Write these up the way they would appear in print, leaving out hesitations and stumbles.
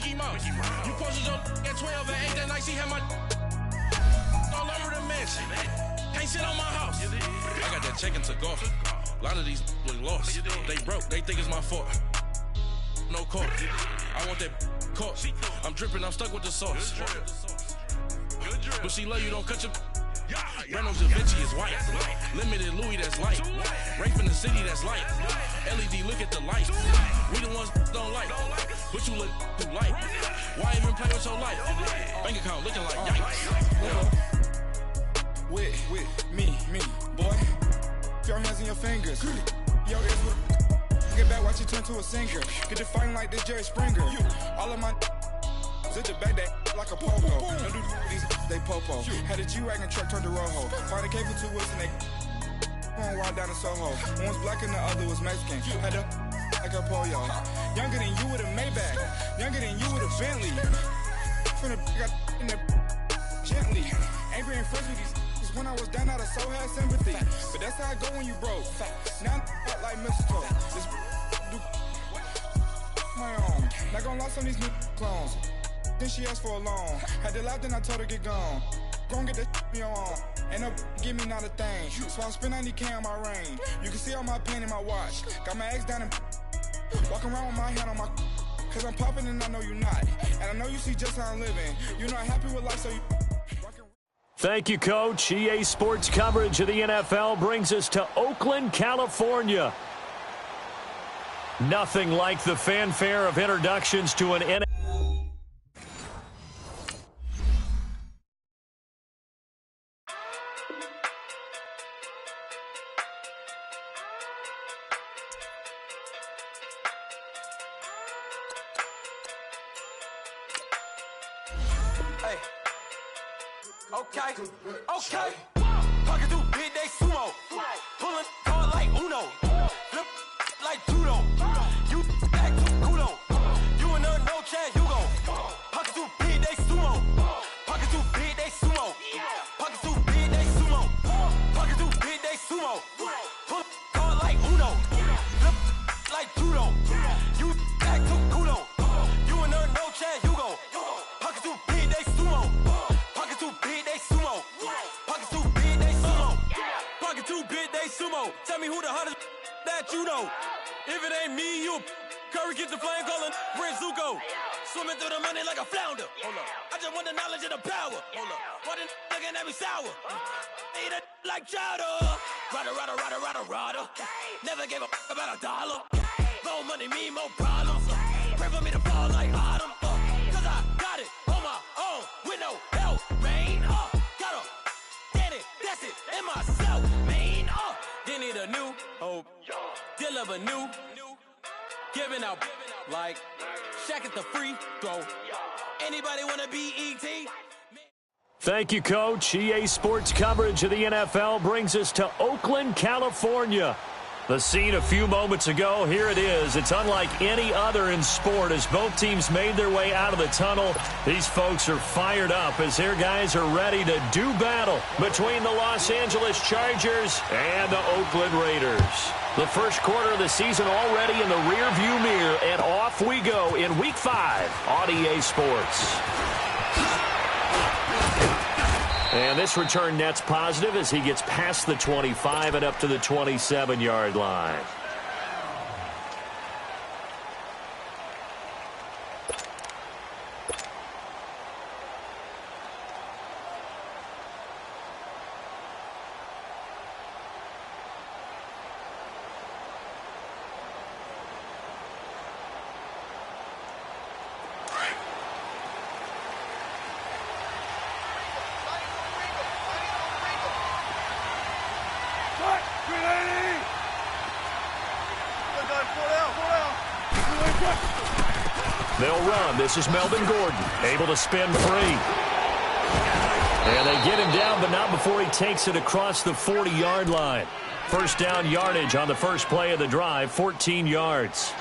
Mickey Mouse. You posted your at 12 and 8 that night, she had my all over the mansion. Can't sit on my house. I got that check and took off. A lot of these look lost. They broke, they think it's my fault. No court. I want that court. I'm dripping, I'm stuck with the sauce. But she love you, don't cut your. Brando Da Vinci is white. Limited Louis, that's light. Rape in the city, that's light. LED, look at the light. We the ones don't like. But you look too light. Why even play with your life? Bank account looking like yikes. With me, boy. Your hands and your fingers. Yo, ears with get back, watch you turn to a singer. Get to fighting like this Jerry Springer. All of my zip the back that like a popo. Don't do these, they popo. Had a G-Wagon truck turned to Rojo. Find a cable 2 wheels and they going wild down in Soho. One was black and the other was Mexican. Had a like a pollo. Younger than you with a Maybach. Younger than you with a Bentley. From the got in the gently. Angry and fresh with these. When I was down, I so had sympathy. But that's how I go when you broke. Now I'm like mistletoe. This do my own. Not gonna lie on these new clones. Then she asked for a loan. Had to laugh, then I told her get gone. Gon' get that me on. Ain't no give me not a thing. So I spend 90K on my range. You can see all my pain in my watch. Got my ex down and walking around with my hand on my. Cause I'm popping and I know you're not. And I know you see just how I'm living. You're not happy with life, so you. Thank you, Coach. EA Sports coverage of the NFL brings us to Oakland, California. Nothing like the fanfare of introductions to an NFL. Okay. Pocket through big day sumo. Pulling card like Uno. Flip like judo. You act kudo. You and her no chance, you go. Pocket through big day sumo. Pocket through big day sumo. Pocket through big day sumo. Pocket through big day sumo. Pull card like Uno. Flip like judo. You act kudo. You and her no chance, you go. Pocket through big day sumo. Pocket through big day sumo. Pocket too big, they sumo. Pocket too big, they sumo. Tell me who the hottest that you know. If it ain't me, you Curry get the flame calling Prince Zuko. Swimming through the money like a flounder. Hold up. I just want the knowledge and the power. Hold up. Why the looking at me sour? Eat it like chowder. Rada. Never gave a about $1. More money, me, more problems. Pray for me to fall like autumn. Cause I got it on my own with no help, rain. That's it, in myself, man. They need a new hope, deliver new, giving out like Shaq at the free throw. Anybody wanna be E.T.? Thank you, Coach. EA Sports coverage of the NFL brings us to Oakland, California. The scene a few moments ago, here it is. It's unlike any other in sport as both teams made their way out of the tunnel. These folks are fired up as their guys are ready to do battle between the Los Angeles Chargers and the Oakland Raiders. The first quarter of the season already in the rearview mirror, and off we go in Week 5 on EA Sports. And this return net's positive as he gets past the 25 and up to the 27-yard line. They'll run. This is Melvin Gordon, able to spin free. And they get him down, but not before he takes it across the 40-yard line. First down yardage on the first play of the drive, 14 yards.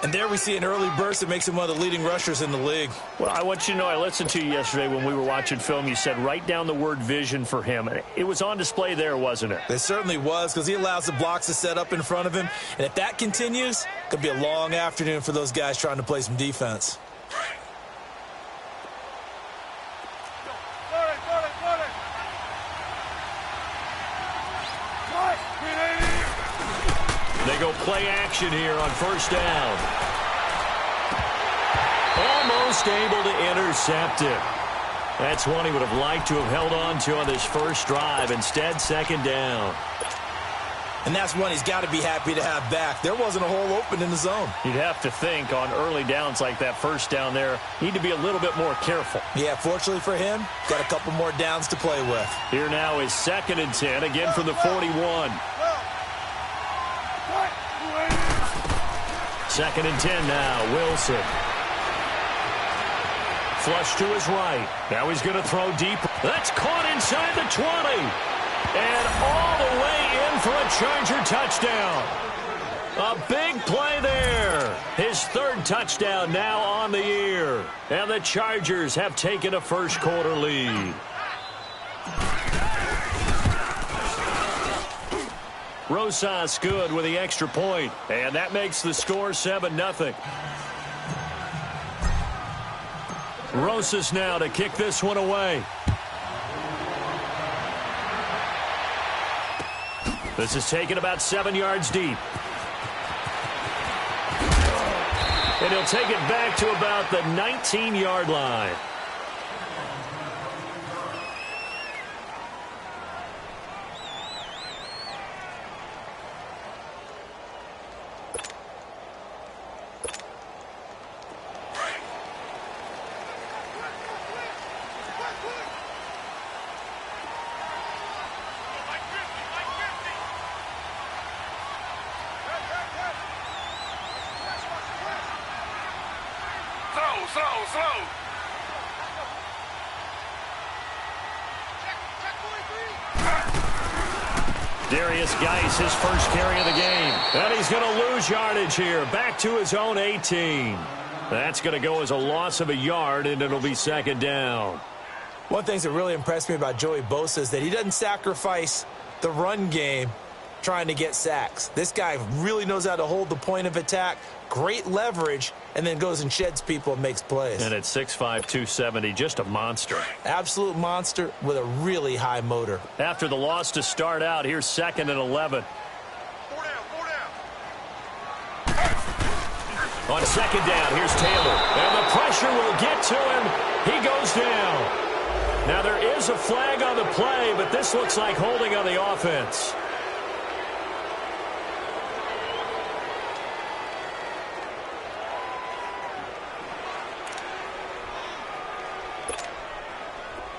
And there we see an early burst that makes him one of the leading rushers in the league. Well, I want you to know, I listened to you yesterday when we were watching film. You said write down the word vision for him. It was on display there, wasn't it? It certainly was, because he allows the blocks to set up in front of him. And if that continues, it could be a long afternoon for those guys trying to play some defense. play action here on first down. Almost able to intercept it. That's one he would have liked to have held on to on this first drive. Instead, second down. And that's one he's got to be happy to have back. There wasn't a hole open in the zone. You'd have to think on early downs like that first down there, need to be a little bit more careful. Yeah, fortunately for him, got a couple more downs to play with. Here now is 2nd and 10, again from the 41. 2nd and 10 now, Wilson. Flush to his right. Now he's going to throw deep. That's caught inside the 20. And all the way in for a Charger touchdown. A big play there. His 3rd touchdown now on the year. And the Chargers have taken a first-quarter lead. Rosas good with the extra point. And that makes the score 7-0. Rosas now to kick this one away. This is taken about 7 yards deep. And he'll take it back to about the 19-yard line. Slow. Darius Geis, his first carry of the game. And he's going to lose yardage here. Back to his own 18. That's going to go as a loss of a yard, and it'll be 2nd down. One thing that really impressed me about Joey Bosa is that he doesn't sacrifice the run game trying to get sacks. This guy really knows how to hold the point of attack, great leverage, and then goes and sheds people and makes plays. And at 6'5", 270, just a monster. Absolute monster with a really high motor. After the loss to start out, here's 2nd and 11. On 2nd down, here's Taylor. And the pressure will get to him. He goes down. Now there is a flag on the play, but this looks like holding on the offense.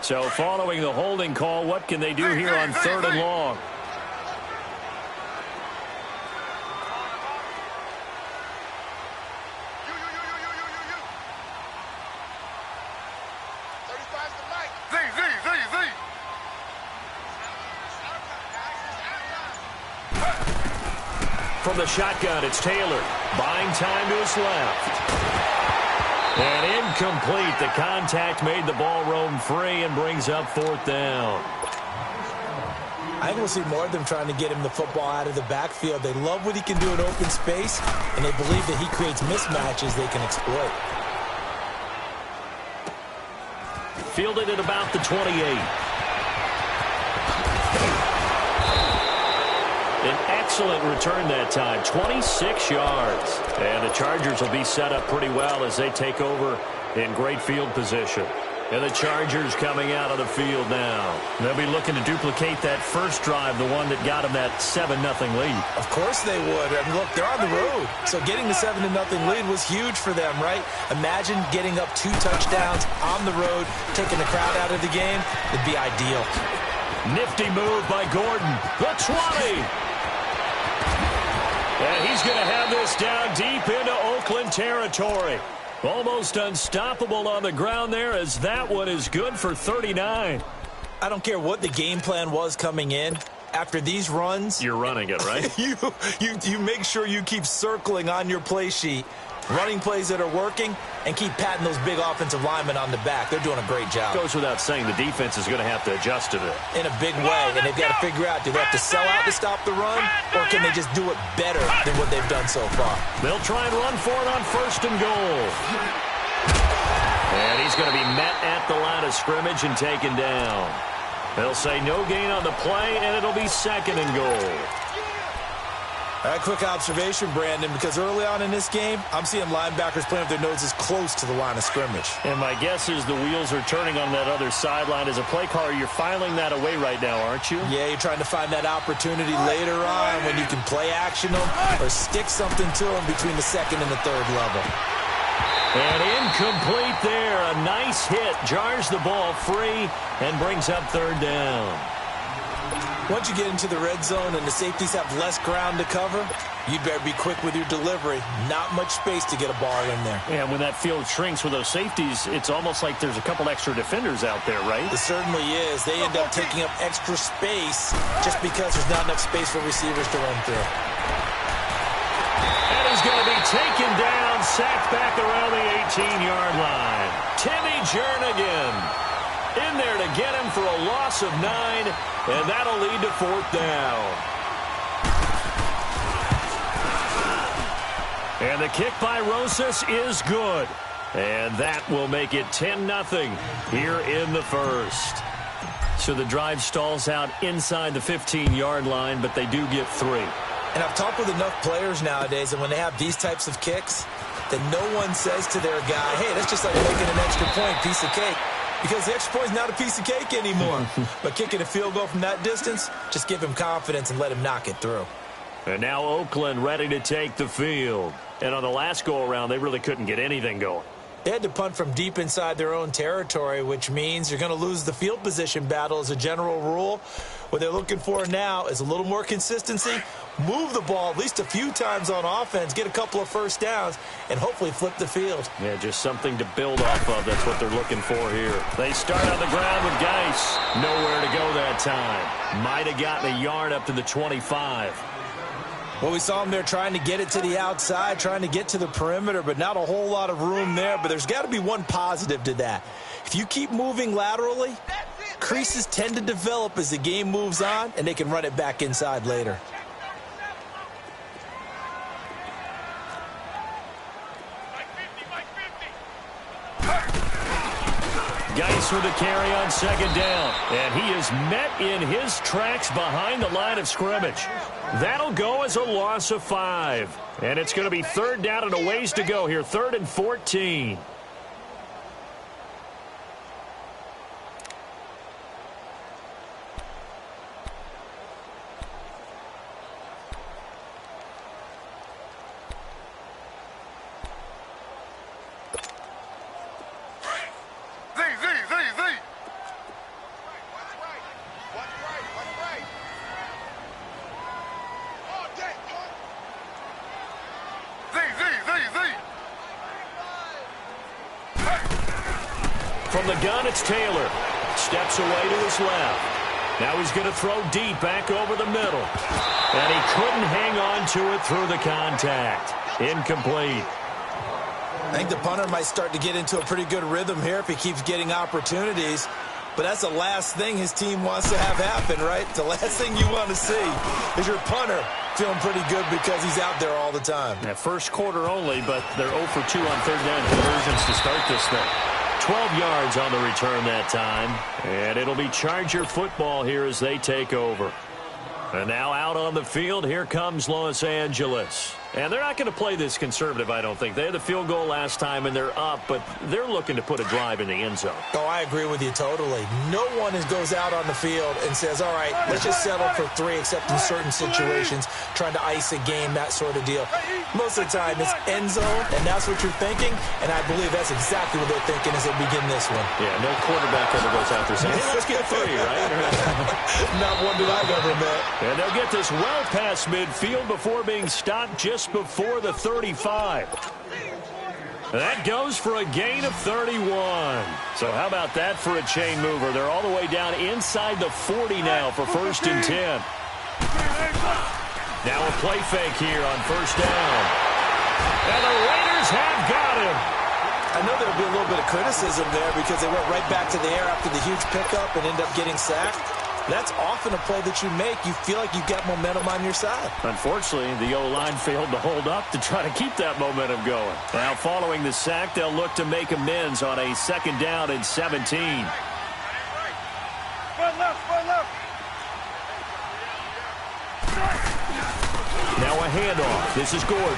So following the holding call, what can they do here on 3rd and long? From the shotgun, it's Taylor. Buying time to his left. And incomplete. The contact made the ball roam free and brings up 4th down. I think we'll see more of them trying to get him the football out of the backfield. They love what he can do in open space, and they believe that he creates mismatches they can exploit. Fielded at about the 28. An excellent return that time, 26 yards. And the Chargers will be set up pretty well as they take over in great field position. And the Chargers coming out of the field now. They'll be looking to duplicate that first drive, the one that got them that 7-0 lead. Of course they would. And look, they're on the road. So getting the 7-0 lead was huge for them, right? Imagine getting up 2 touchdowns on the road, taking the crowd out of the game. It'd be ideal. Nifty move by Gordon. The 20. And he's going to have this down deep into Oakland territory. Almost unstoppable on the ground there as that one is good for 39. I don't care what the game plan was coming in. After these runs, you're running it, right? you make sure you keep circling on your play sheet, running plays that are working, and keep patting those big offensive linemen on the back. They're doing a great job. Goes without saying the defense is going to have to adjust to it. In a big way, and they've got to figure out, do they have to sell out to stop the run, or can they just do it better than what they've done so far? They'll try and run for it on 1st and goal. And he's going to be met at the line of scrimmage and taken down. They'll say no gain on the play, and it'll be 2nd and goal. A quick observation, Brandon, because early on in this game, I'm seeing linebackers playing with their noses close to the line of scrimmage. And my guess is the wheels are turning on that other sideline. As a play caller, you're filing that away right now, aren't you? Yeah, you're trying to find that opportunity later on when you can play action them or stick something to them between the second and the third level. And incomplete there. A nice hit. Jars the ball free and brings up third down. Once you get into the red zone and the safeties have less ground to cover, you'd better be quick with your delivery. Not much space to get a ball in there. And when that field shrinks with those safeties, it's almost like there's a couple extra defenders out there, right? It certainly is. They end up taking up extra space just because there's not enough space for receivers to run through. And he's going to be taken down, sacked back around the 18-yard line. Timmy Jernigan in there to get him for a loss of 9, and that'll lead to fourth down. And the kick by Rosas is good. And that will make it 10-0 here in the first. So the drive stalls out inside the 15-yard line, but they do get 3. And I've talked with enough players nowadays, and when they have these types of kicks, that no one says to their guy, hey, that's just like making an extra point, piece of cake. Because the extra point is not a piece of cake anymore. But kicking a field goal from that distance, just give him confidence and let him knock it through. And now Oakland ready to take the field. And on the last go-around, they really couldn't get anything going. They had to punt from deep inside their own territory, which means you're going to lose the field position battle as a general rule. What they're looking for now is a little more consistency, move the ball at least a few times on offense, get a couple of first downs, and hopefully flip the field. Yeah, just something to build off of. That's what they're looking for here. They start on the ground with Geis. Nowhere to go that time. Might have gotten a yard up to the 25. Well, we saw him there trying to get it to the outside, trying to get to the perimeter, but not a whole lot of room there. But there's got to be one positive to that. If you keep moving laterally, creases tend to develop as the game moves on, and they can run it back inside later. Geis with a carry on second down. And he is met in his tracks behind the line of scrimmage. That'll go as a loss of 5. And it's going to be third down and a ways to go here. 3rd and 14. From the gun, it's Taylor. Steps away to his left. Now he's going to throw deep back over the middle. And he couldn't hang on to it through the contact. Incomplete. I think the punter might start to get into a pretty good rhythm here if he keeps getting opportunities. But that's the last thing his team wants to have happen, right? The last thing you want to see is your punter feeling pretty good because he's out there all the time. Yeah, first quarter only, but they're 0 for 2 on third down conversions to start this thing. 12 yards on the return that time. And it'll be Charger football here as they take over. And now out on the field, here comes Los Angeles. And they're not going to play this conservative, I don't think. They had the field goal last time, and they're up, but they're looking to put a drive in the end zone. Oh, I agree with you totally. No one goes out on the field and says, all right, let's just settle for 3, except in certain situations, trying to ice a game, that sort of deal. Most of the time, it's end zone, and that's what you're thinking, and I believe that's exactly what they're thinking as they begin this one. Yeah, no quarterback ever goes out there saying, hey, let's get 3, right? Not one that I've ever met. And they'll get this well past midfield before being stopped just before the 35. That goes for a gain of 31. So how about that for a chain mover? They're all the way down inside the 40 now for 1st and 10. Now a play fake here on 1st down. And the Raiders have got him. I know there'll be a little bit of criticism there because they went right back to the air after the huge pickup and ended up getting sacked. That's often a play that you make. You feel like you've got momentum on your side. Unfortunately, the O-line failed to hold up to try to keep that momentum going. Now, following the sack, they'll look to make amends on a 2nd down and 17. Now Now a handoff. This is Gordon.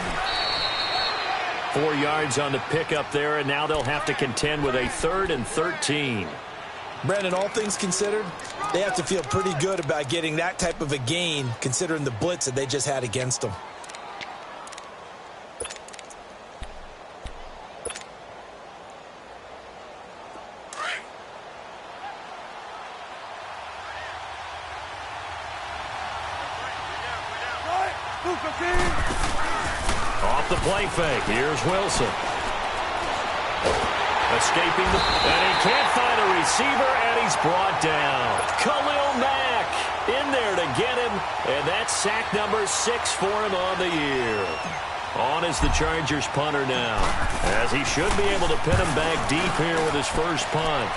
4 yards on the pickup there, and now they'll have to contend with a 3rd and 13. Brandon, all things considered, they have to feel pretty good about getting that type of a gain considering the blitz that they just had against them. Off the play fake. Here's Wilson. Escaping and he can't find a receiver, and he's brought down. Khalil Mack in there to get him, and that's sack number 6 for him on the year. On is the Chargers punter now, as he should be able to pin him back deep here with his first punt.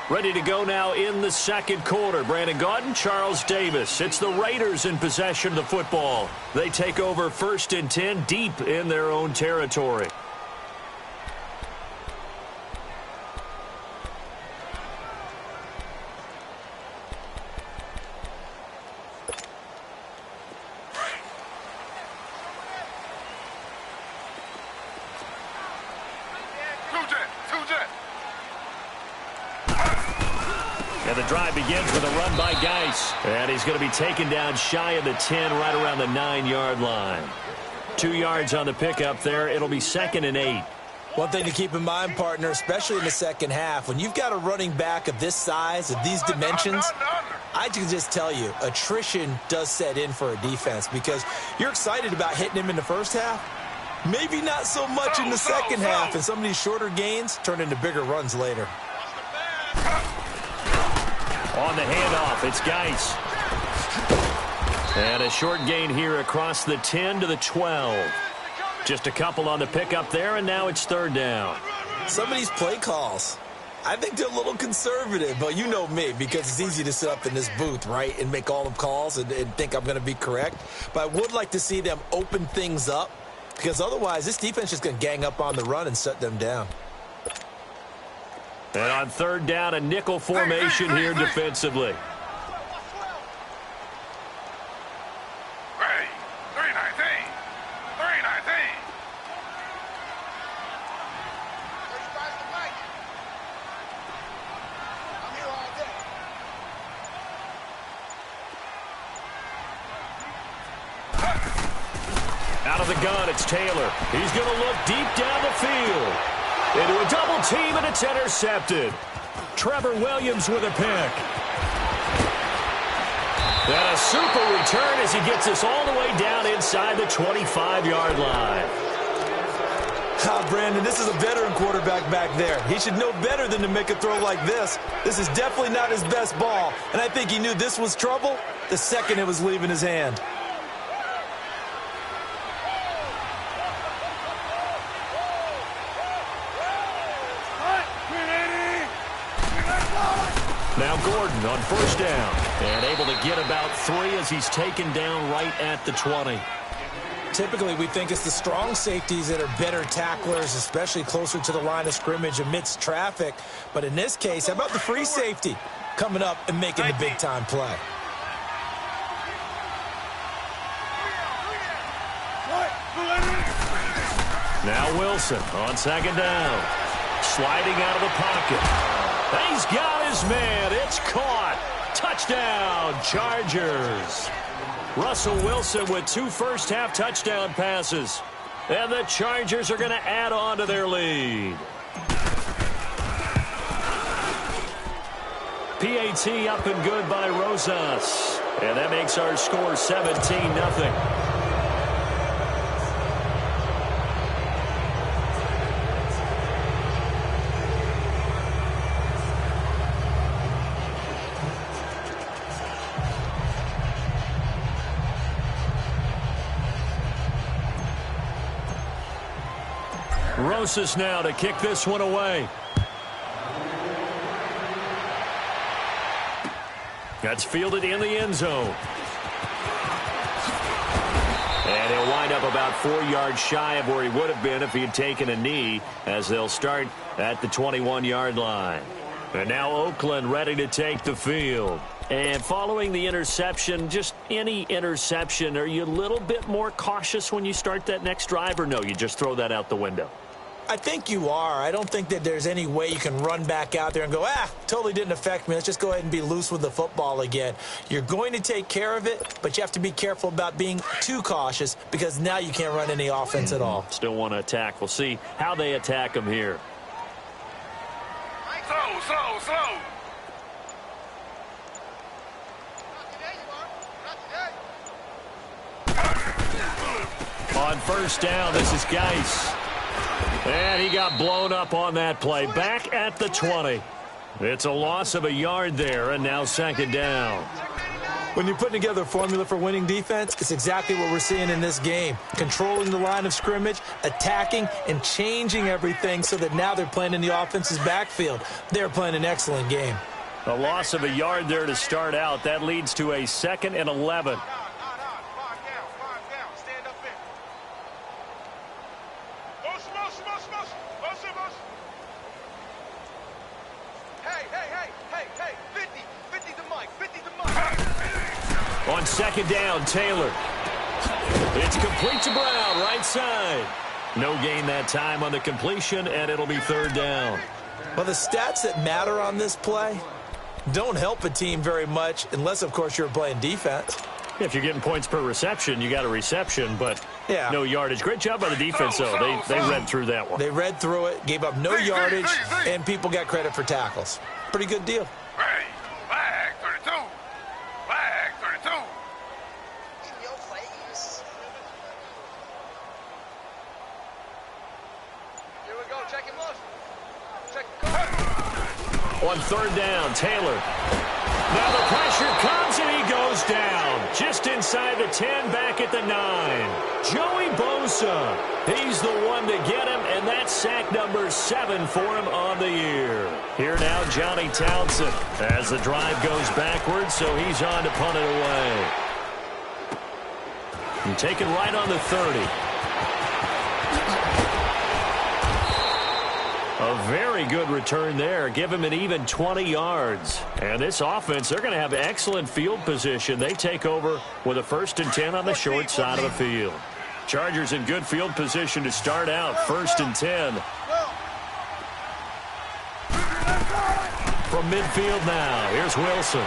Ready to go now in the second quarter. Brandon Gaudin, Charles Davis. It's the Raiders in possession of the football. They take over 1st and 10 deep in their own territory. And the drive begins with a run by Geis. And he's going to be taken down shy of the 10, right around the 9-yard line. 2 yards on the pickup there. It'll be 2nd and 8. One thing to keep in mind, partner, especially in the second half, when you've got a running back of this size, of these dimensions, I can just tell you, attrition does set in for a defense because you're excited about hitting him in the first half. Maybe not so much in the second half, and some of these shorter gains turn into bigger runs later. On the handoff, it's Geis. And a short gain here across the 10 to the 12. Just a couple on the pickup there, and now it's 3rd down. Some of these play calls, I think they're a little conservative, but you know me, because it's easy to sit up in this booth, right, and make all the calls and think I'm going to be correct. But I would like to see them open things up, because otherwise this defense is going to gang up on the run and shut them down. And on 3rd down, a nickel formation here defensively. Out of the gun, it's Taylor. He's going to look deep down the field. Into a double team, and it's intercepted. Trevor Williams with a pick. And a super return as he gets us all the way down inside the 25-yard line. Brandon, this is a veteran quarterback back there. He should know better than to make a throw like this. This is definitely not his best ball, and I think he knew this was trouble the second it was leaving his hand. Now Gordon on 1st down, and able to get about 3 as he's taken down right at the 20. Typically, we think it's the strong safeties that are better tacklers, especially closer to the line of scrimmage amidst traffic. But in this case, how about the free safety coming up and making the big-time play? Now Wilson on 2nd down, sliding out of the pocket. He's got his man. It's caught. Touchdown, Chargers. Russell Wilson with 2 first-half touchdown passes. And the Chargers are going to add on to their lead. PAT up and good by Rosas. And that makes our score 17-0. Rosas now to kick this one away. That's fielded in the end zone. And he'll wind up about 4 yards shy of where he would have been if he had taken a knee, as they'll start at the 21-yard line. And now Oakland ready to take the field. And following the interception, just any interception, are you a little bit more cautious when you start that next drive, or no, you just throw that out the window? I think you are. I don't think that there's any way you can run back out there and go, totally didn't affect me. Let's just go ahead and be loose with the football again. You're going to take care of it, but you have to be careful about being too cautious because now you can't run any offense at all. Still want to attack. We'll see how they attack them here. Slow. On first down, this is Geis. And he got blown up on that play. Back at the 20. It's a loss of a yard there, and now second down. When you're putting together a formula for winning defense, it's exactly what we're seeing in this game. Controlling the line of scrimmage, attacking, and changing everything so that now they're playing in the offense's backfield. They're playing an excellent game. A loss of a yard there to start out. That leads to a 2nd and 11. On second down, Taylor. It's complete to Brown, right side. No gain that time on the completion, and it'll be third down. Well, the stats that matter on this play don't help a team very much unless, of course, you're playing defense. If you're getting points per reception, you got a reception, but no yardage. Great job by the defense, though. They read through that one. They read through it, gave up no yardage, and people got credit for tackles. Pretty good deal. Flag 32. Flag 32. In your face. Here we go. Check him out. On third down, Taylor. Now the pressure comes, and he goes down. Just inside the 10, back at the 9. Joey Bosa. He's the one to get him, and that's sack number 7 for him on the year. Here now, Johnny Townsend, as the drive goes backwards, so he's on to punt it away. And taken right on the 30. A very good return there. Give him an even 20 yards. And this offense, they're going to have excellent field position. They take over with a 1st and 10 on the short side of the field. Chargers in good field position to start out. 1st and 10. From midfield now, here's Wilson.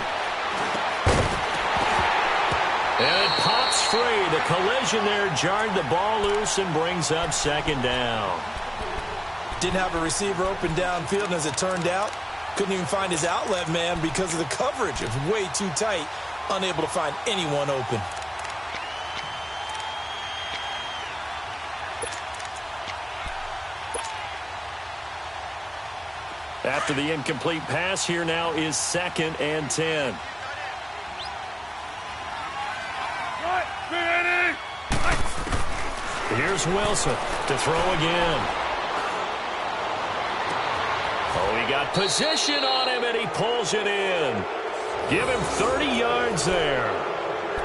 And it pops free. The collision there jarred the ball loose and brings up second down. Didn't have a receiver open downfield, and as it turned out, couldn't even find his outlet man because of the coverage. It was way too tight, unable to find anyone open. After the incomplete pass, here now is 2nd and 10. Here's Wilson to throw again. Oh, he got position on him, and he pulls it in. Give him 30 yards there.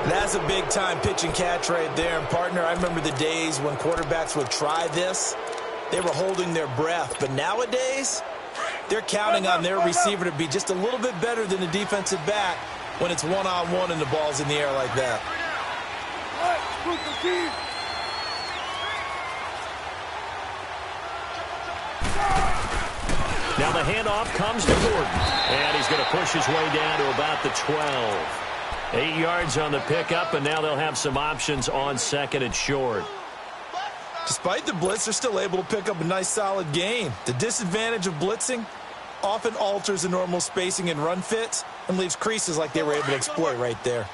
That's a big-time pitch and catch right there. And, partner, I remember the days when quarterbacks would try this. They were holding their breath. But nowadays, they're counting on their receiver to be just a little bit better than the defensive back when it's one-on-one and the ball's in the air like that. Now the handoff comes to Gordon, and he's going to push his way down to about the 12. 8 yards on the pickup, and now they'll have some options on 2nd and short. Despite the blitz, they're still able to pick up a nice, solid gain. The disadvantage of blitzing often alters the normal spacing and run fits and leaves creases like they were able to exploit right there.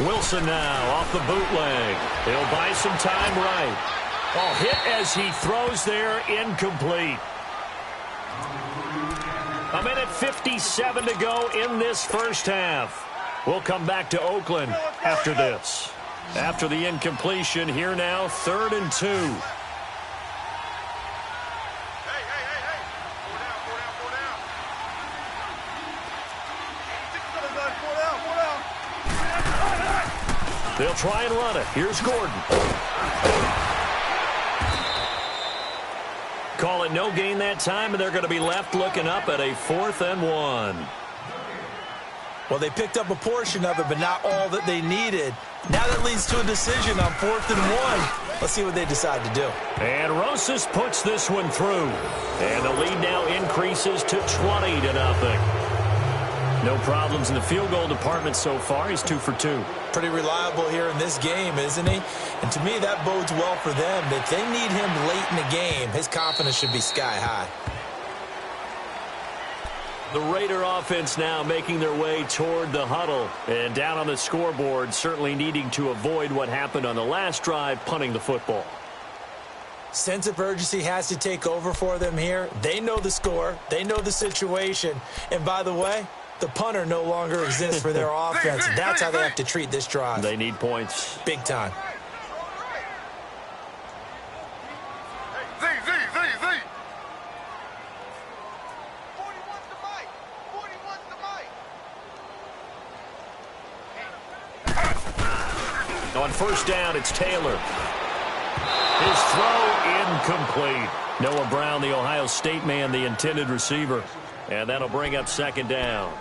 Wilson now off the bootleg. He'll buy some time right. Oh, hit as he throws there, incomplete. 1:57 to go in this first half. We'll come back to Oakland after this. After the incompletion, here now, 3rd and 2. They'll try and run it. Here's Gordon. Call it no gain that time, and they're going to be left looking up at a 4th and 1. Well, they picked up a portion of it, but not all that they needed. Now that leads to a decision on 4th and 1. Let's see what they decide to do. And Rosas puts this one through. And the lead now increases to 20-0. No problems in the field goal department so far. He's 2 for 2. Pretty reliable here in this game, isn't he? And to me, that bodes well for them. If they need him late in the game, his confidence should be sky high. The Raider offense now making their way toward the huddle. And down on the scoreboard, certainly needing to avoid what happened on the last drive, punting the football. Sense of urgency has to take over for them here. They know the score. They know the situation. And by the way, the punter no longer exists for their offense. That's how they have to treat this drive. They need points. Big time. On first down, it's Taylor. His throw incomplete. Noah Brown, the Ohio State man, the intended receiver. And that'll bring up 2nd down.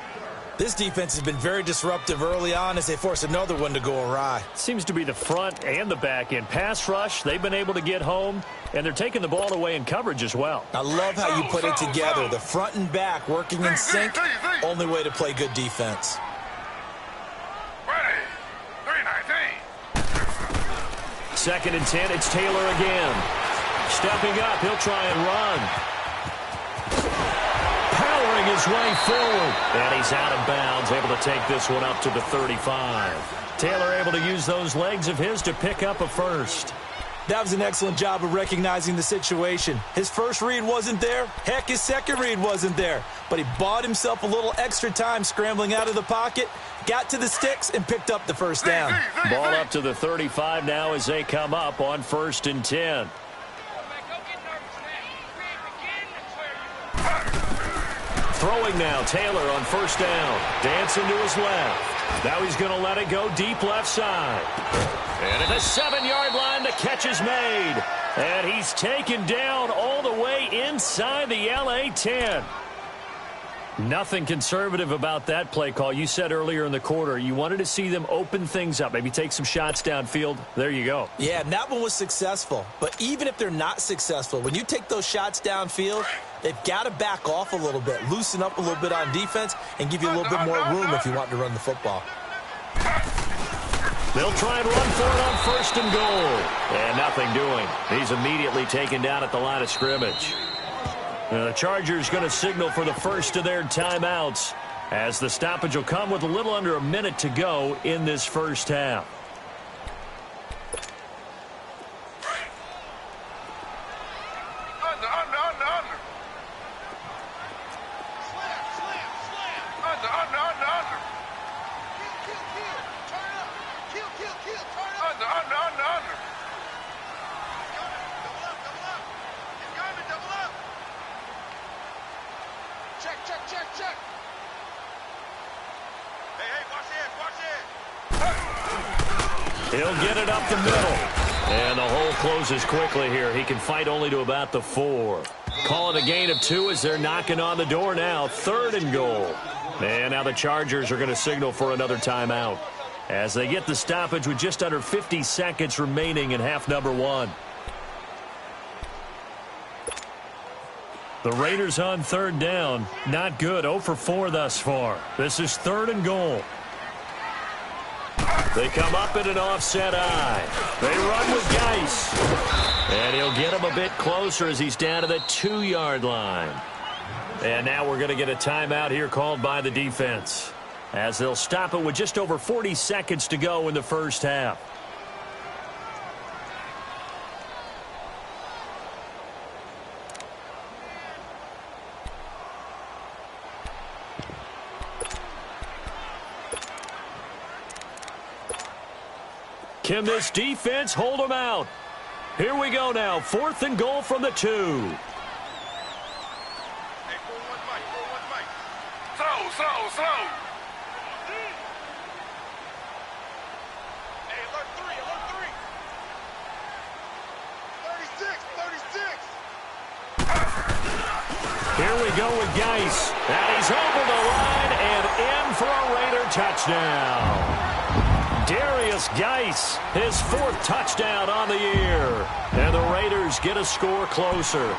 This defense has been very disruptive early on as they force another one to go awry. Seems to be the front and the back end. Pass rush, they've been able to get home, and they're taking the ball away in coverage as well. I love how you put it together. The front and back working in sync. Only way to play good defense. 2nd and 10, it's Taylor again. Stepping up, he'll try and run. Powering his way forward. And he's out of bounds, able to take this one up to the 35. Taylor able to use those legs of his to pick up a first. That was an excellent job of recognizing the situation. His first read wasn't there. Heck, his second read wasn't there. But he bought himself a little extra time scrambling out of the pocket, got to the sticks, and picked up the first down. Ball up to the 35 now as they come up on 1st and 10. Throwing now, Taylor on first down. Dancing to his left. Now he's going to let it go deep left side. And at the 7-yard line, the catch is made. And he's taken down all the way inside the LA 10. Nothing conservative about that play call. You said earlier in the quarter you wanted to see them open things up, maybe take some shots downfield. There you go. Yeah, and that one was successful. But even if they're not successful, when you take those shots downfield, they've got to back off a little bit, loosen up a little bit on defense, and give you a little bit more room if you want to run the football. They'll try and run for it on 1st and goal. And nothing doing. He's immediately taken down at the line of scrimmage. The Chargers going to signal for the first of their timeouts as the stoppage will come with a little under a minute to go in this first half. He'll get it up the middle. And the hole closes quickly here. He can fight only to about the 4. Call it a gain of 2 as they're knocking on the door now. 3rd and goal. And now the Chargers are going to signal for another timeout as they get the stoppage with just under 50 seconds remaining in half number 1. The Raiders on 3rd down. Not good. 0 for 4 thus far. This is 3rd and goal. They come up in an offset eye. They run with Geis. And he'll get him a bit closer as he's down to the 2-yard line. And now we're going to get a timeout here called by the defense as they'll stop it with just over 40 seconds to go in the first half. Can this defense hold them out? Here we go now. 4th and goal from the 2. Hey, slow. Hey, alert 3. 36. Here we go with Geis. And he's over the line and in for a Raider touchdown. Darius Geis, his 4th touchdown on the year. And the Raiders get a score closer.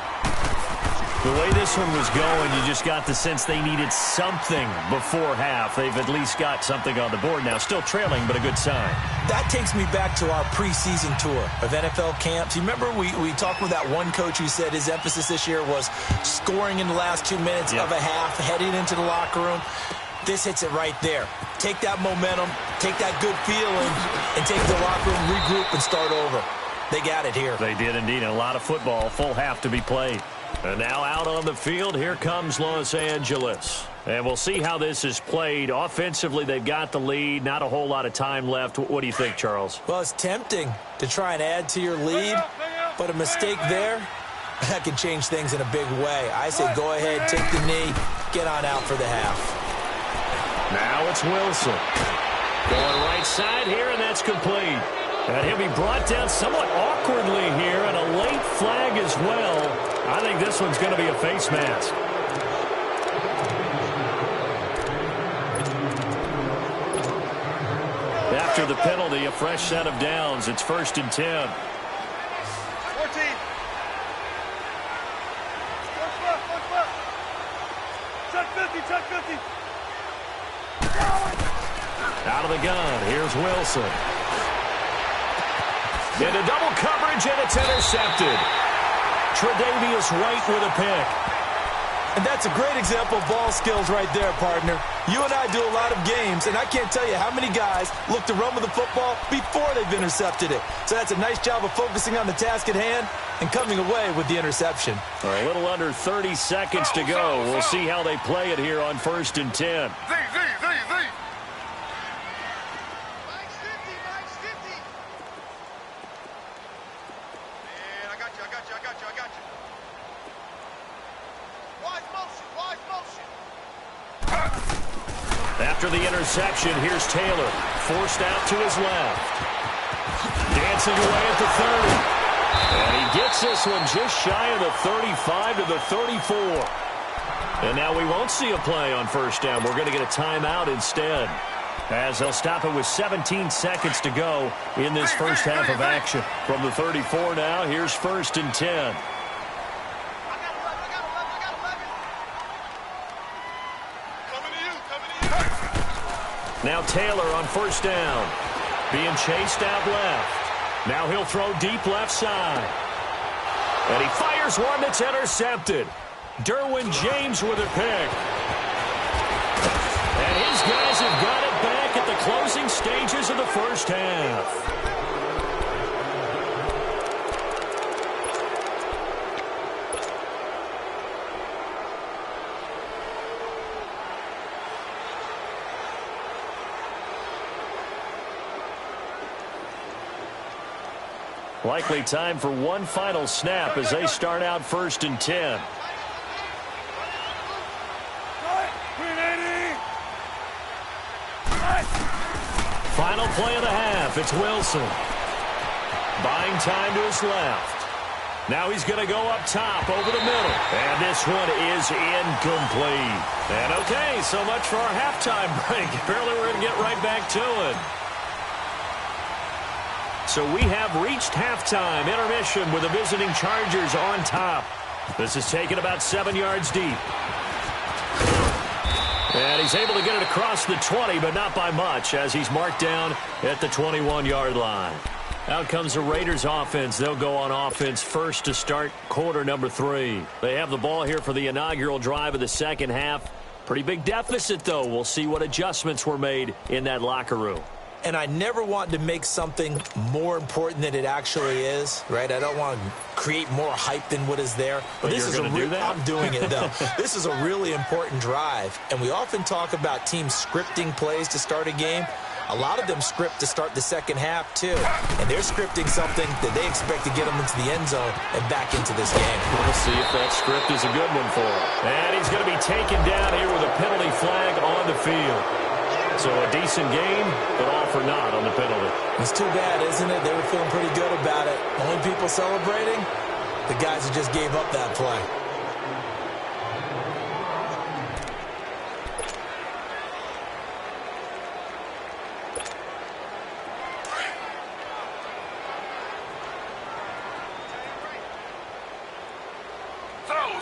The way this one was going, you just got the sense they needed something before half. They've at least got something on the board now. Still trailing, but a good sign. That takes me back to our preseason tour of NFL camps. You remember we talked with that one coach who said his emphasis this year was scoring in the last 2 minutes of a half, heading into the locker room. This hits it right there. Take that momentum, take that good feeling, and take the locker room, regroup, and start over. They got it here. They did indeed. A lot of football, full half to be played. And now out on the field, here comes Los Angeles. And we'll see how this is played. Offensively, they've got the lead. Not a whole lot of time left. What do you think, Charles? Well, it's tempting to try and add to your lead, but a mistake there, that can change things in a big way. I say go ahead, take the knee, get on out for the half. Now it's Wilson. Going right side here, and that's complete. And he'll be brought down somewhat awkwardly here, and a late flag as well. I think this one's going to be a face mask. After the penalty, a fresh set of downs. It's 1st and 10. 14. Check 50, check 50. Out of the gun, here's Wilson. Into double coverage, and it's intercepted. Tre'Davious White with a pick. And that's a great example of ball skills right there, partner. You and I do a lot of games, and I can't tell you how many guys look to run with the football before they've intercepted it. So that's a nice job of focusing on the task at hand and coming away with the interception. A little under 30 seconds to go. We'll see how they play it here on 1st and 10. After the interception, here's Taylor. Forced out to his left. Dancing away at the 30. And he gets this one just shy of the 35 to the 34. And now we won't see a play on 1st down. We're going to get a timeout instead, as they'll stop it with 17 seconds to go in this first half of action. From the 34 now, here's 1st and 10. Now Taylor on 1st down. Being chased out left. Now he'll throw deep left side. And he fires one that's intercepted. Derwin James with a pick. And his guys have got it back at the closing stages of the first half. Likely time for one final snap as they start out 1st and 10. Final play of the half. It's Wilson. Buying time to his left. Now he's going to go up top over the middle. And this one is incomplete. And okay, so much for our halftime break. Apparently we're going to get right back to it. So we have reached halftime intermission with the visiting Chargers on top. This is taken about 7 yards deep. And he's able to get it across the 20, but not by much, as he's marked down at the 21-yard line. Out comes the Raiders offense. They'll go on offense first to start quarter number 3. They have the ball here for the inaugural drive of the second half. Pretty big deficit, though. We'll see what adjustments were made in that locker room. And I never want to make something more important than it actually is, right? I don't want to create more hype than what is there. But this is I'm doing it, though. This is a really important drive. And we often talk about teams scripting plays to start a game. A lot of them script to start the second half, too. And they're scripting something that they expect to get them into the end zone and back into this game. We'll see if that script is a good one for him. And he's going to be taken down here with a penalty flag on the field. So a decent game, but all for naught on the penalty. It's too bad, isn't it? They were feeling pretty good about it. Only people celebrating, the guys who just gave up that play.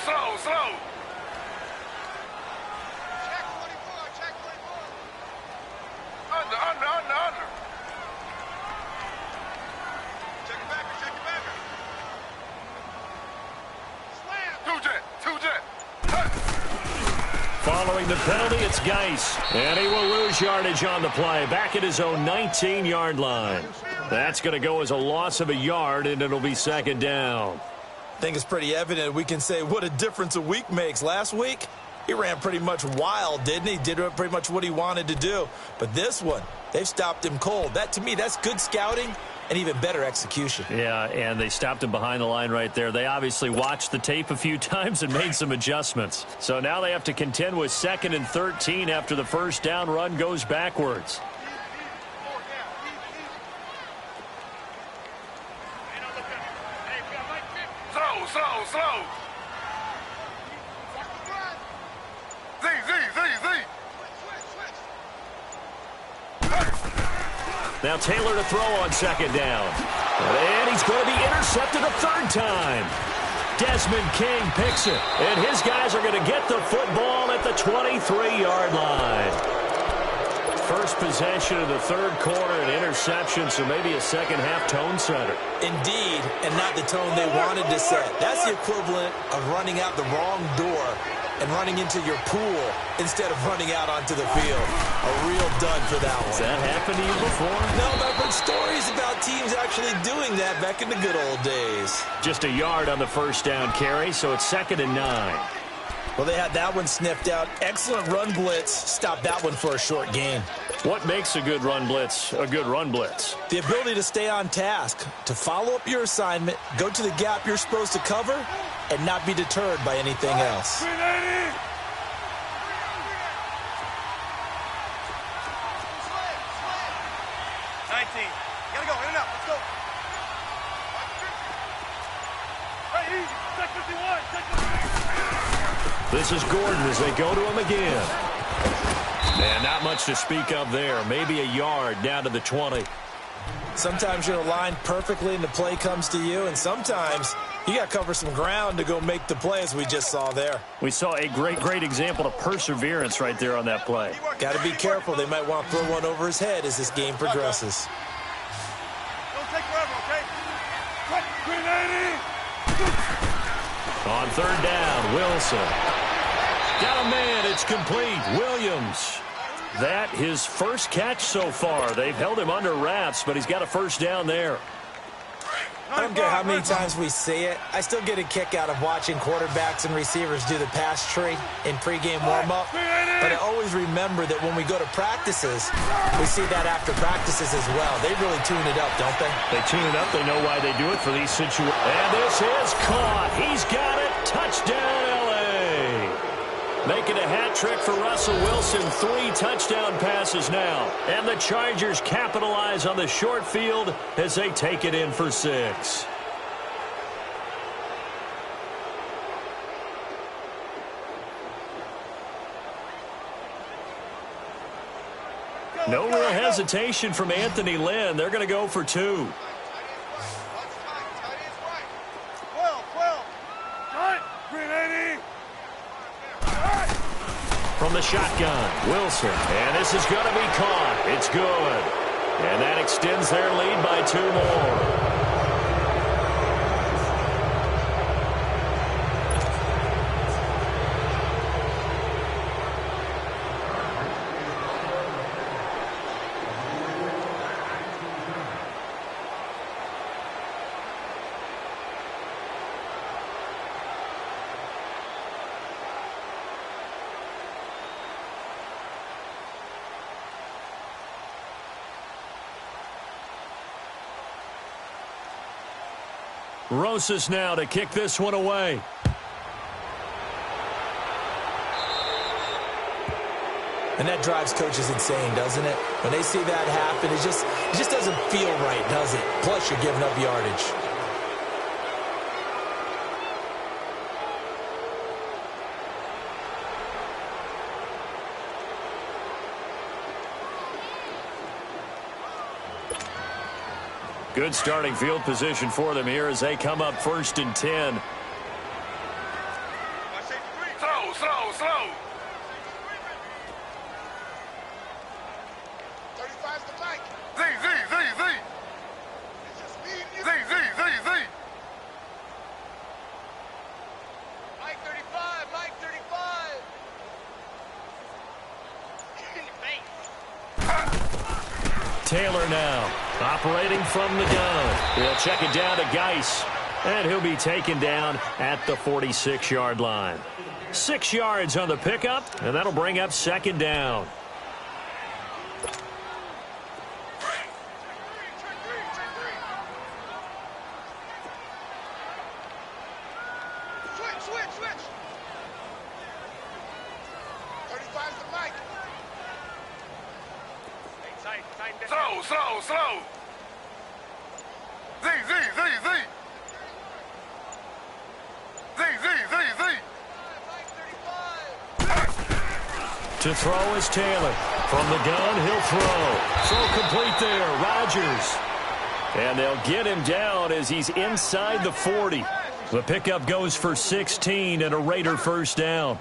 slow. Check 24, check 24. Under. Check it back, check it back. Slam. Two jet. Following the penalty, it's Geis. And he will lose yardage on the play. Back at his own 19-yard line. That's going to go as a loss of a yard, and it'll be second down. I think it's pretty evident. We can say what a difference a week makes. Last week, he ran pretty much wild, didn't he? Did pretty much what he wanted to do. But this one, they've stopped him cold. That, to me, that's good scouting and even better execution. Yeah, and they stopped him behind the line right there. They obviously watched the tape a few times and made some adjustments. So now they have to contend with 2nd and 13 after the first down run goes backwards. Slow. Z. Now Taylor to throw on second down. And he's going to be intercepted a third time. Desmond King picks it. And his guys are going to get the football at the 23-yard line. First possession of the third quarter, an interception, so maybe a second-half tone setter. Indeed, and not the tone they wanted to set. That's the equivalent of running out the wrong door and running into your pool instead of running out onto the field. A real dud for that one. Has that happened to you before? No, but I've heard stories about teams actually doing that back in the good old days. Just a yard on the first down carry, so it's 2nd and 9. Well, they had that one sniffed out. Excellent run blitz. Stopped that one for a short gain. What makes a good run blitz a good run blitz? The ability to stay on task, to follow up your assignment, go to the gap you're supposed to cover, and not be deterred by anything else. 19. Gotta go, in and out, let's go. Right, easy. Check 51, check 51. This is Gordon as they go to him again. And not much to speak of there. Maybe a yard down to the 20. Sometimes you're aligned perfectly and the play comes to you, and sometimes you got to cover some ground to go make the play, as we just saw there. We saw a great example of perseverance right there on that play. Got to be careful. They might want to throw one over his head as this game progresses. Don't take forever, okay? Green 80. On third down, Wilson. Got a man. It's complete. Williams. That his first catch so far. They've held him under wraps, but he's got a first down there. I don't care how many times we say it. I still get a kick out of watching quarterbacks and receivers do the pass tree in pregame warm-up. But I always remember that when we go to practices, we see that after practices as well. They really tune it up, don't they? They tune it up. They know why they do it for these situations. And this is caught. He's got it. Touchdown, L.A. Making a hat trick for Russell Wilson. 3 touchdown passes now. And the Chargers capitalize on the short field as they take it in for 6. No real hesitation from Anthony Lynn. They're going to go for 2. 12. Cut. Green 80. From the shotgun, Wilson. And this is going to be caught. It's good. And that extends their lead by 2 more. Rosas now to kick this one away. And that drives coaches insane, doesn't it? When they see that happen, it just doesn't feel right, does it? Plus, you're giving up yardage. Good starting field position for them here as they come up 1st and 10. Z, Z, Z, Z. Z, Z, Z, Z. Mike 35, Mike 35. Taylor now operating from the gun. He'll check it down to Geis, and he'll be taken down at the 46-yard line. 6 yards on the pickup, and that'll bring up second down. Switch. 35's the Mike. Hey, tight. Slow. Z, Z, Z, Z. Z, Z, Z, Z. To throw is Taylor. From the gun, he'll throw. Throw complete there. Rodgers. And they'll get him down as he's inside the 40. The pickup goes for 16 and a Raider first down.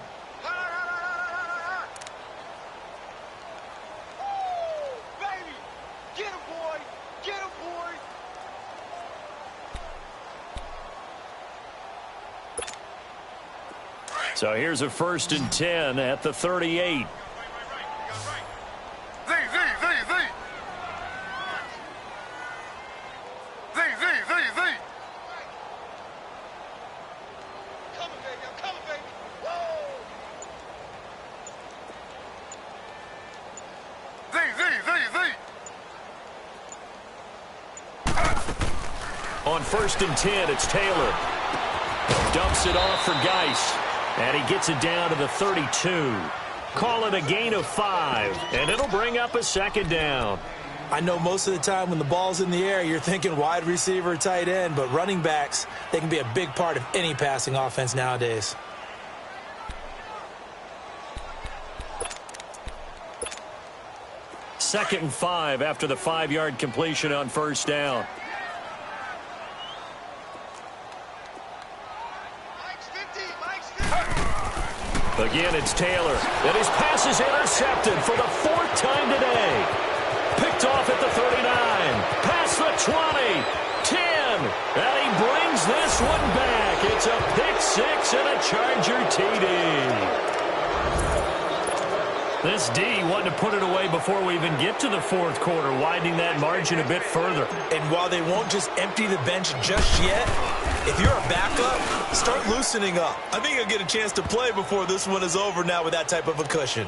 So here's a 1st and 10 at the 38. Z, Z, Z, Z. Z, Z, Z, Z. I'm coming, baby. Woo! Z, Z, Z, Z. On 1st and 10, it's Taylor. Dumps it off for Geis. And he gets it down to the 32. Call it a gain of 5, and it'll bring up a second down. I know most of the time when the ball's in the air, you're thinking wide receiver, tight end, but running backs, they can be a big part of any passing offense nowadays. Second and 5 after the 5-yard completion on first down. Again, it's Taylor, and his pass is intercepted for the 4th time today. Picked off at the 39, past the 20, 10, and he brings this one back. It's a pick 6 and a Charger TD. This D wanting to put it away before we even get to the 4th quarter, widening that margin a bit further. And while they won't just empty the bench just yet, if you're a backup, start loosening up. I think you'll get a chance to play before this one is over now with that type of a cushion.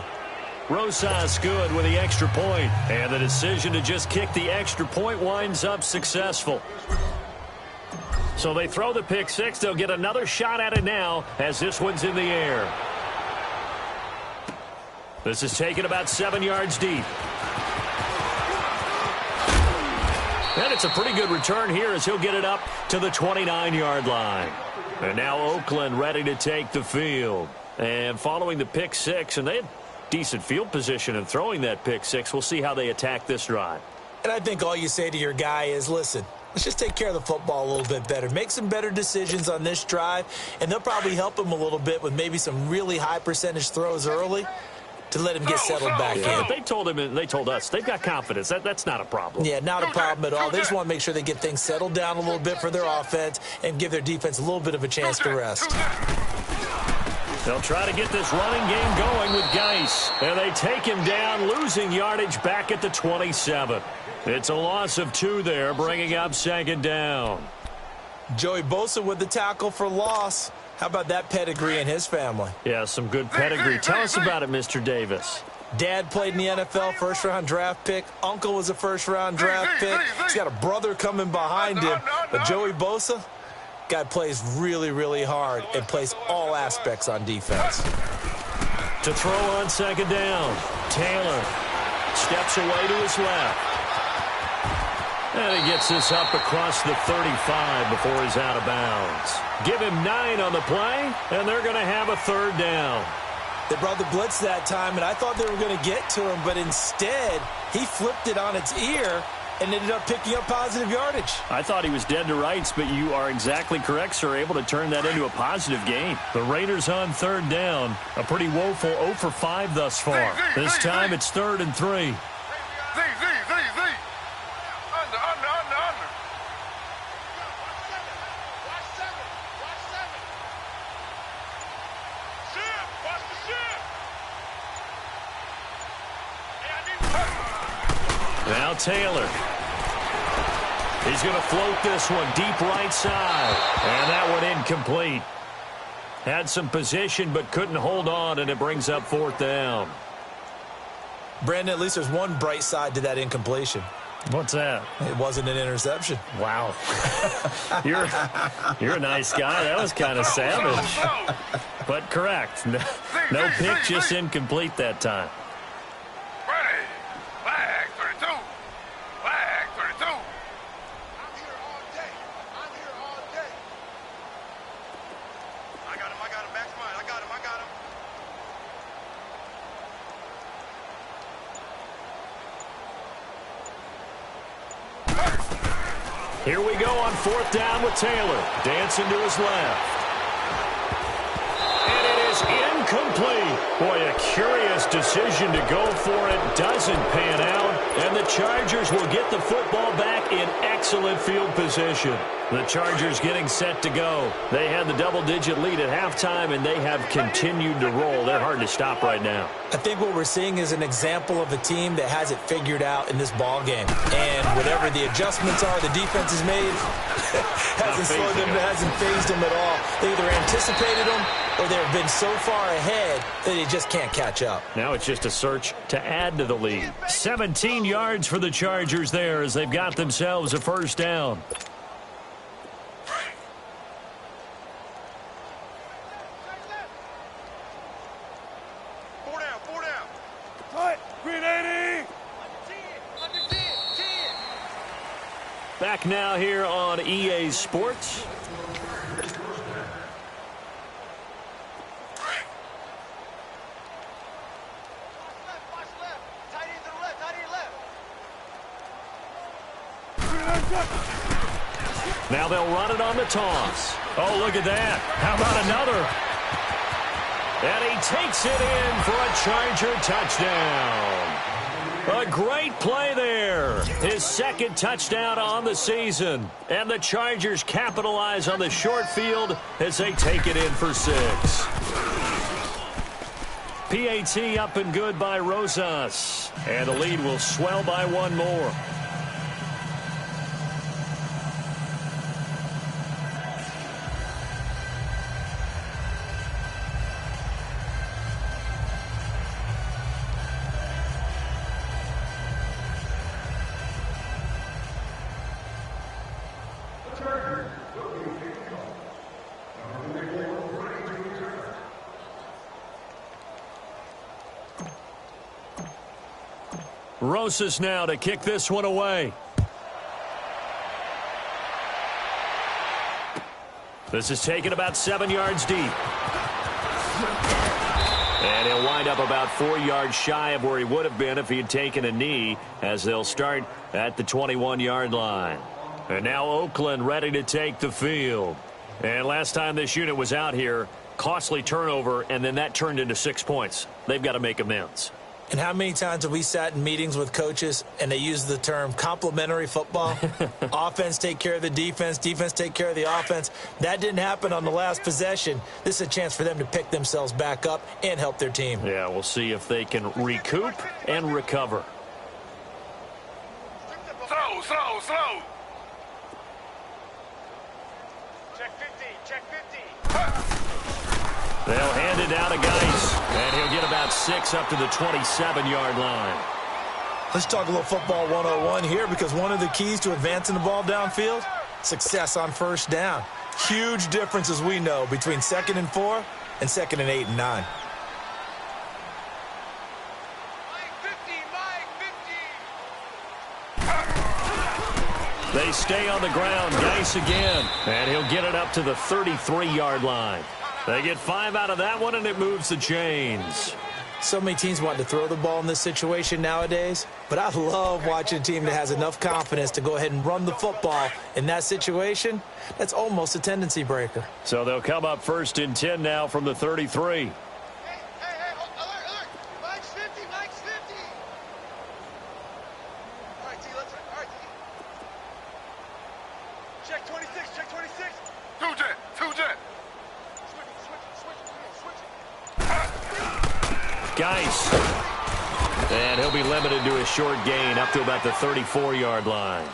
Rosas good with the extra point, and the decision to just kick the extra point winds up successful. So they throw the pick 6. They'll get another shot at it now as this one's in the air. This is taken about 7 yards deep. And it's a pretty good return here as he'll get it up to the 29-yard line. And now Oakland ready to take the field. And following the pick 6, and they had decent field position in throwing that pick 6. We'll see how they attack this drive. And I think all you say to your guy is, listen, let's just take care of the football a little bit better. Make some better decisions on this drive, and they'll probably help him a little bit with maybe some really high percentage throws early to let him get settled back in. They told him, and they told us, they've got confidence. That's not a problem. Yeah, not a problem at all. They just want to make sure they get things settled down a little bit for their offense and give their defense a little bit of a chance to rest. They'll try to get this running game going with Geis. And they take him down, losing yardage back at the 27. It's a loss of 2 there, bringing up second down. Joey Bosa with the tackle for loss. How about that pedigree in his family? Yeah, some good pedigree. Tell us about it, Mr. Davis. Dad played in the NFL, first-round draft pick. Uncle was a first-round draft pick. He's got a brother coming behind him. But Joey Bosa, guy plays really, really hard and plays all aspects on defense. To throw on second down, Taylor steps away to his left. And he gets this up across the 35 before he's out of bounds. Give him 9 on the play, and they're going to have a third down. They brought the blitz that time, and I thought they were going to get to him, but instead, he flipped it on its ear and ended up picking up positive yardage. I thought he was dead to rights, but you are exactly correct, sir, able to turn that into a positive gain. The Raiders on third down, a pretty woeful 0 for 5 thus far. This time it's 3rd and 3. Now Taylor. He's going to float this one deep right side. And that one incomplete. Had some position but couldn't hold on, and it brings up 4th down. Brandon, at least there's one bright side to that incompletion. What's that? It wasn't an interception. Wow. You're a nice guy. That was kind of savage. But correct. No pick, just incomplete that time. Ready. Flag 32. Flag 32. I'm here all day. I'm here all day. I got him, Max mine. I got him. Here we go on 4th down with Taylor. Dancing to his left. And it is incomplete. Boy, a curious decision to go for it. Doesn't pan out. And the Chargers will get the football back in excellent field position. The Chargers getting set to go. They had the double-digit lead at halftime, and they have continued to roll. They're hard to stop right now. I think what we're seeing is an example of a team that has it figured out in this ball game. And whatever the adjustments are the defense has made, hasn't phased them at all. They either anticipated them or they've been so far ahead that they just can't catch up. Now it's just a search to add to the lead. 17 yards for the Chargers there as they've got themselves a 1st down. Back now here on EA Sports. Watch left. Tight end to the left. Now they'll run it on the toss. Oh, look at that. How about another? And he takes it in for a Charger touchdown. A great play there. His 2nd touchdown on the season. And the Chargers capitalize on the short field as they take it in for 6. PAT up and good by Rosas. And the lead will swell by 1 more. Rosas now to kick this one away. This is taken about 7 yards deep. And he'll wind up about 4 yards shy of where he would have been if he had taken a knee, as they'll start at the 21-yard line. And now Oakland ready to take the field. And last time this unit was out here, costly turnover, and then that turned into 6 points. They've got to make amends. And how many times have we sat in meetings with coaches and they use the term complementary football? Offense take care of the defense, defense take care of the offense. That didn't happen on the last possession. This is a chance for them to pick themselves back up and help their team. Yeah, we'll see if they can recoup and recover. Slow. Check 50. Check 50. They'll hand it down to Geis, and he'll get about 6 up to the 27-yard line. Let's talk a little football 101 here, because one of the keys to advancing the ball downfield, success on 1st down. Huge difference, as we know, between 2nd and 4 and 2nd and 8 and 9. They stay on the ground. Geis again, and he'll get it up to the 33-yard line. They get 5 out of that one, and it moves the chains. So many teams want to throw the ball in this situation nowadays, but I love watching a team that has enough confidence to go ahead and run the football in that situation. That's almost a tendency breaker. So they'll come up 1st and 10 now from the 33. Hey, alert. Mike's 50. All right, T, let's run. All right, T. Check 26. Two jet. Switch it. Geis And he'll be limited to a short gain up to about the 34-yard line.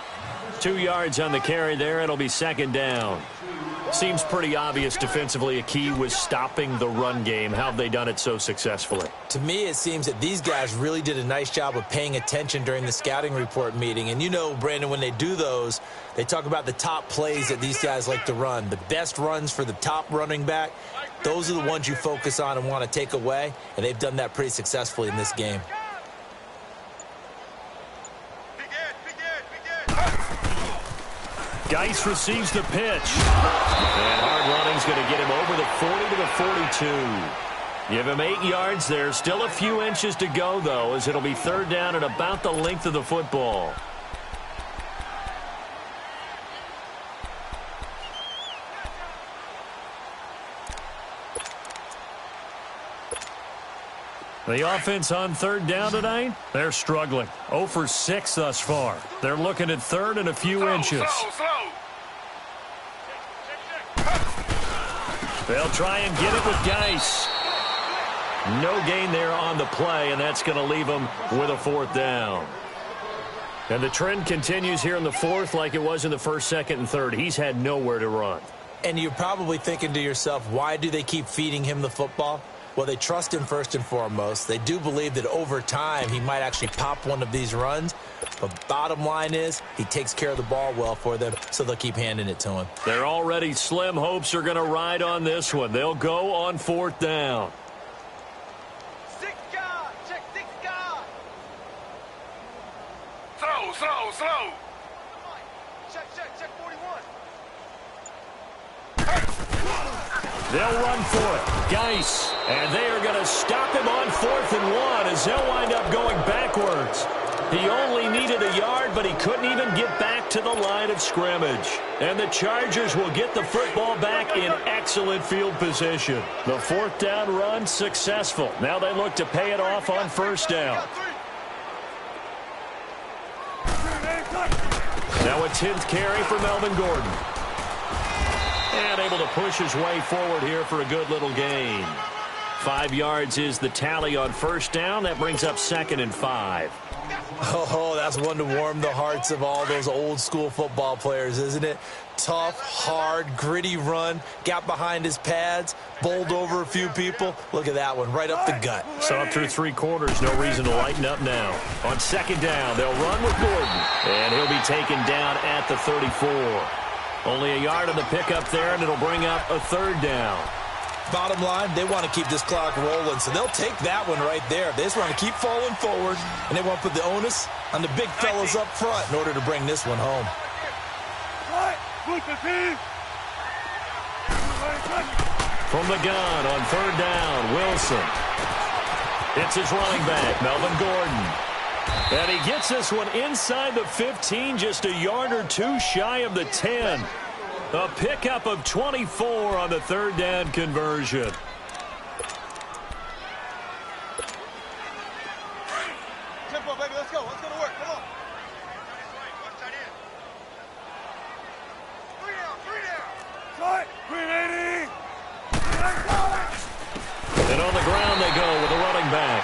2 yards on the carry there. It'll be second down. Seems pretty obvious defensively a key was stopping the run game. How have they done it so successfully? To me, it seems that these guys really did a nice job of paying attention during the scouting report meeting. And you know, Brandon, when they do those, they talk about the top plays that these guys like to run. The best runs for the top running back, those are the ones you focus on and want to take away. And they've done that pretty successfully in this game. Geis receives the pitch. And hard running's going to get him over the 40 to the 42. Give him 8 yards there. Still a few inches to go, though, as it'll be third down and about the length of the football. The offense on third down tonight, they're struggling. 0 for 6 thus far. They're looking at third and a few inches. They'll try and get it with Geis. No gain there on the play, and that's going to leave them with a fourth down. And the trend continues here in the fourth like it was in the first, second, and third. He's had nowhere to run. And you're probably thinking to yourself, why do they keep feeding him the football? Well, they trust him first and foremost. They do believe that over time he might actually pop one of these runs. But bottom line is he takes care of the ball well for them, so they'll keep handing it to him. Their already slim hopes are going to ride on this one. They'll go on fourth down. 6 guard. Check 6 guard. Slow. Check 41. They'll run for it. Geis. And they are going to stop him on 4th and 1 as they'll wind up going backwards. He only needed a yard, but he couldn't even get back to the line of scrimmage. And the Chargers will get the football back in excellent field position. The fourth down run successful. Now they look to pay it off on first down. Now a 10th carry for Melvin Gordon. And able to push his way forward here for a good little gain. 5 yards is the tally on first down. That brings up 2nd and 5. Oh, that's one to warm the hearts of all those old school football players, isn't it? Tough, hard, gritty run. Got behind his pads, bowled over a few people. Look at that one, right up the gut. Saw through 3 quarters, no reason to lighten up now. On second down, they'll run with Gordon. And he'll be taken down at the 34. Only a yard on the pickup there, and it'll bring up a third down. Bottom line, they want to keep this clock rolling, so they'll take that one right there. They just want to keep falling forward, and they want to put the onus on the big fellas up front in order to bring this one home. From the gun on third down, Wilson. It's his running back, Melvin Gordon. And he gets this one inside the 15, just a yard or two shy of the 10. A pickup of 24 on the third down conversion. Tempo, baby, let's go. Let's go to work. Come on. 3 down. 380. And on the ground they go with the running back.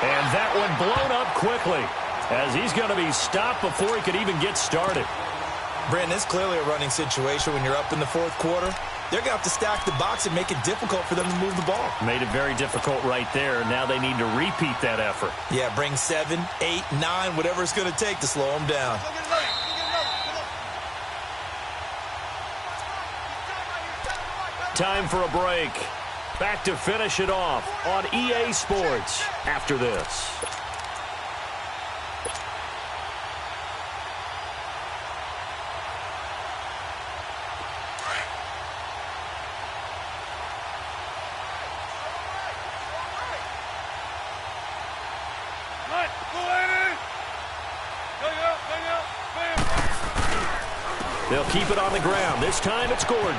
And that one blown up quickly as he's going to be stopped before he could even get started. Brandon, it's clearly a running situation when you're up in the fourth quarter. They're going to have to stack the box and make it difficult for them to move the ball. Made it very difficult right there. Now they need to repeat that effort. Yeah, bring 7, 8, 9, whatever it's going to take to slow them down. Time for a break. Back to finish it off on EA Sports after this. They'll keep it on the ground. This time it's Gordon.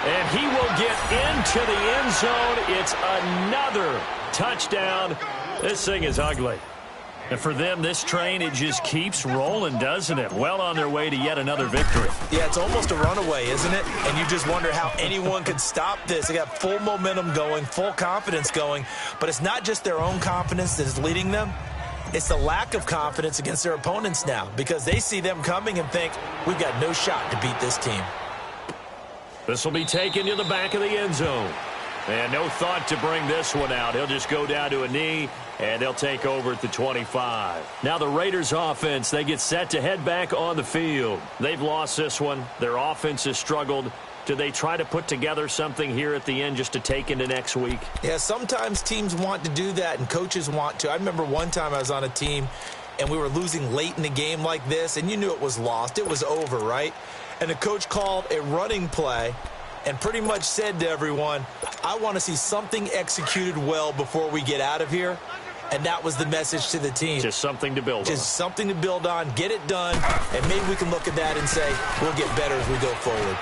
And he will get into the end zone. It's another touchdown. This thing is ugly. And for them, this train, it just keeps rolling, doesn't it? Well on their way to yet another victory. Yeah, it's almost a runaway, isn't it? And you just wonder how anyone could stop this. They got full momentum going, full confidence going. But it's not just their own confidence that is leading them. It's the lack of confidence against their opponents now because they see them coming and think, we've got no shot to beat this team. This will be taken to the back of the end zone. And no thought to bring this one out. He'll just go down to a knee, and they'll take over at the 25. Now the Raiders offense, they get set to head back on the field. They've lost this one. Their offense has struggled. Do they try to put together something here at the end just to take into next week? Yeah, sometimes teams want to do that, and coaches want to. I remember one time I was on a team, and we were losing late in the game like this, and you knew it was lost. It was over, right? And the coach called a running play and pretty much said to everyone, I want to see something executed well before we get out of here. And that was the message to the team. Just something to build on. Just something to build on, get it done, and maybe we can look at that and say, we'll get better as we go forward.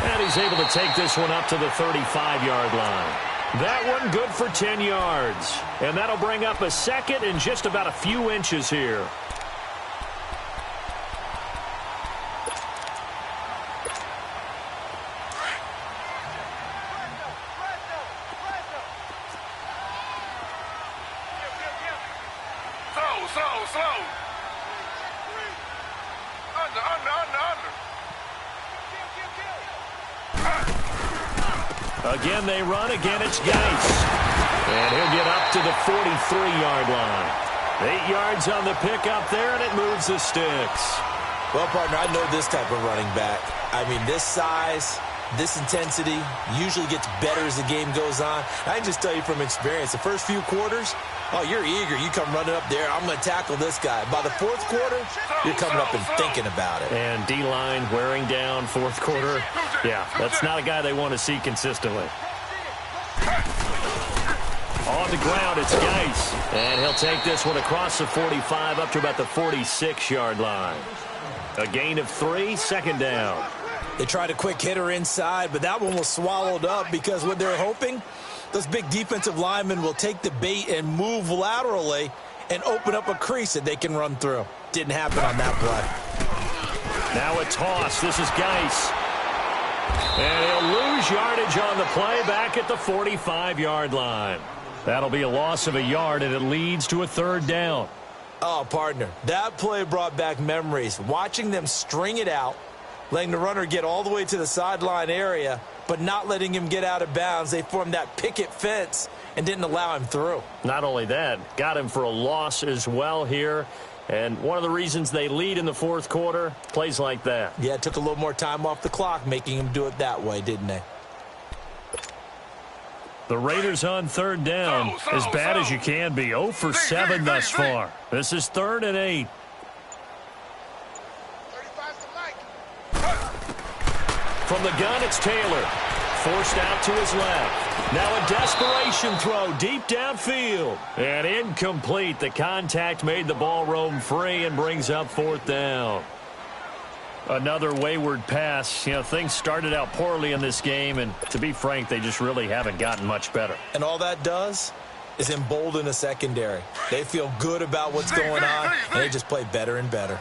And he's able to take this one up to the 35-yard line. That one good for 10 yards. And that'll bring up a second and just about a few inches here. Slow. Under. Again, they run. Again, it's Geis. And he'll get up to the 43-yard line. 8 yards on the pickup there, and it moves the sticks. Well, partner, I know this type of running back. I mean, this size, this intensity usually gets better as the game goes on. I can just tell you from experience, the first few quarters, oh, you're eager. You come running up there. I'm going to tackle this guy. By the fourth quarter, you're coming up and thinking about it. And D-line wearing down fourth quarter. Yeah, that's not a guy they want to see consistently. On the ground, it's Geis. And he'll take this one across the 45 up to about the 46-yard line. A gain of 3, second down. They tried a quick hitter inside, but that one was swallowed up because what they're hoping, those big defensive linemen will take the bait and move laterally and open up a crease that they can run through. Didn't happen on that play. Now a toss. This is Geis. And he'll lose yardage on the play back at the 45-yard line. That'll be a loss of a yard, and it leads to a third down. Oh, partner, that play brought back memories. Watching them string it out, letting the runner get all the way to the sideline area, but not letting him get out of bounds. They formed that picket fence and didn't allow him through. Not only that, got him for a loss as well here. And one of the reasons they lead in the fourth quarter, plays like that. Yeah, it took a little more time off the clock, making him do it that way, didn't they? The Raiders on third down, as bad as you can be. 0 for 7 thus far. This is 3rd and 8. From the gun, it's Taylor. Forced out to his left. Now a desperation throw deep downfield. And incomplete. The contact made the ball roam free and brings up 4th down. Another wayward pass. You know, things started out poorly in this game, and to be frank, they just really haven't gotten much better. And all that does is embolden the secondary. They feel good about what's going on, and they just play better and better.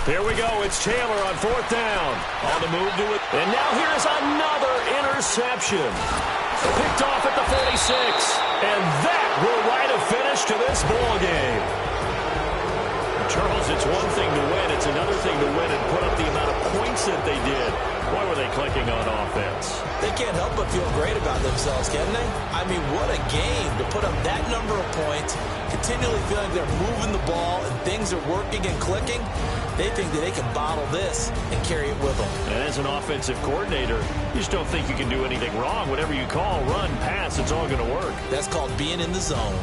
Here we go. It's Taylor on 4th down. On the move to it. And now here's another interception. Picked off at the 46. And that will write a finish to this ball game. Charles, it's one thing to win. It's another thing to win and put up the amount of points that they did. Why were they clicking on offense? They can't help but feel great about themselves, can they? I mean, what a game to put up that number of points, continually feeling they're moving the ball and things are working and clicking. They think that they can bottle this and carry it with them. And as an offensive coordinator, you just don't think you can do anything wrong. Whatever you call, run, pass, it's all going to work. That's called being in the zone.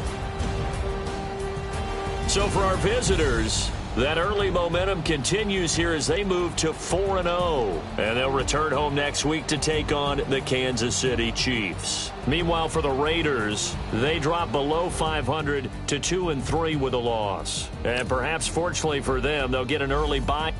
So for our visitors, That early momentum continues here as they move to 4-0. And they'll return home next week to take on the Kansas City Chiefs. Meanwhile, for the Raiders, they drop below 500 to 2-3 with a loss. And perhaps fortunately for them, they'll get an early bye.